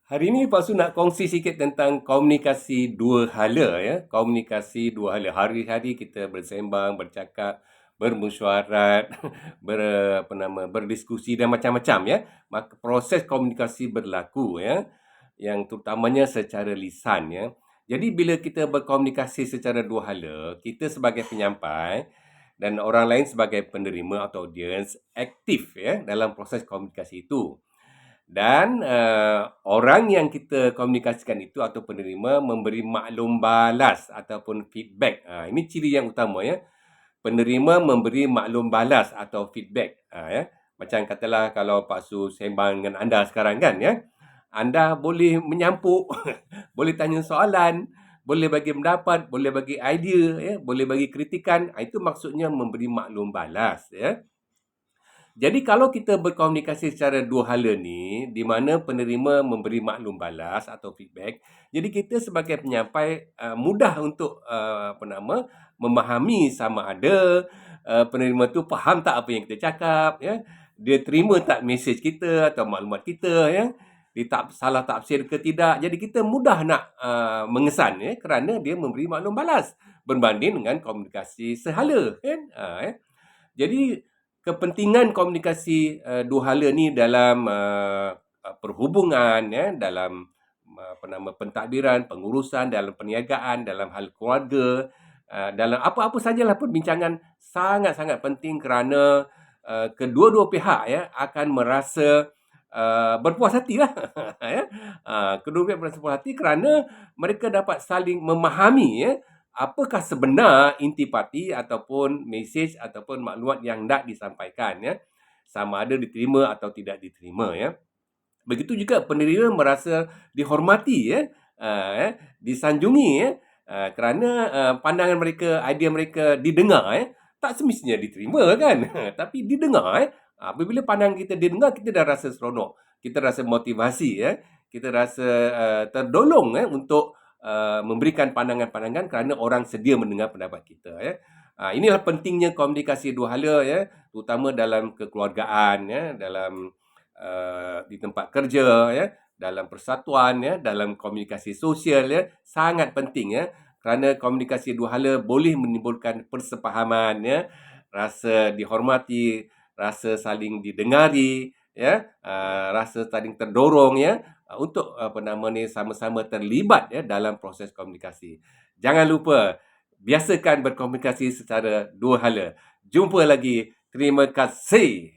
Hari ini Pak Su nak kongsi sikit tentang komunikasi dua hala ya. Komunikasi dua hala. Hari-hari kita bersembang, bercakap, bermusyawarat, berdiskusi dan macam-macam ya. Maka proses komunikasi berlaku ya, yang terutamanya secara lisan ya. Jadi bila kita berkomunikasi secara dua hala, kita sebagai penyampai dan orang lain sebagai penerima atau audiens aktif ya dalam proses komunikasi itu. Dan orang yang kita komunikasikan itu atau penerima memberi maklum balas ataupun feedback. Ini ciri yang utama ya. Penerima memberi maklum balas atau feedback. Ya. Macam katalah kalau Pak Su sembang dengan anda sekarang kan ya. Anda boleh menyampuk, boleh tanya soalan, boleh bagi pendapat, boleh bagi idea, ya, boleh bagi kritikan. Itu maksudnya memberi maklum balas ya. Jadi kalau kita berkomunikasi secara dua hala ni, di mana penerima memberi maklum balas atau feedback, jadi kita sebagai penyampai mudah untuk memahami sama ada penerima tu faham tak apa yang kita cakap, ya, dia terima tak mesej kita atau maklumat kita, ya, dia tak salah tafsir ke tidak. Jadi kita mudah nak mengesan, ya, kerana dia memberi maklum balas berbanding dengan komunikasi sehala, kan? Ya. Jadi kepentingan komunikasi dua hala ni dalam perhubungan ya, dalam pentadbiran, pengurusan, dalam perniagaan, dalam hal keluarga, dalam apa-apa sajalah perbincangan sangat-sangat penting kerana kedua-dua pihak ya akan merasa berpuas hatilah ya. Kedua pihak merasa puas hati kerana mereka dapat saling memahami ya apakah sebenar intipati ataupun mesej ataupun maklumat yang nak disampaikan ya, sama ada diterima atau tidak diterima ya. Begitu juga penerima merasa dihormati ya, disanjungi ya, kerana pandangan mereka, idea mereka didengar ya. Tak semestinya diterima kan, tapi didengar ya. Apabila pandangan kita didengar, kita dah rasa seronok, kita rasa motivasi ya, kita rasa terdolong ya untuk memberikan pandangan-pandangan kerana orang sedia mendengar pendapat kita ya. Inilah pentingnya komunikasi dua hala ya, terutama dalam kekeluargaan ya, dalam di tempat kerja ya, dalam persatuan ya, dalam komunikasi sosial ya, sangat penting ya. Kerana komunikasi dua hala boleh menimbulkan persefahaman ya, rasa dihormati, rasa saling didengari ya, rasa saling terdorong ya, untuk sama-sama terlibat ya dalam proses komunikasi. Jangan lupa biasakan berkomunikasi secara dua hala. Jumpa lagi. Terima kasih.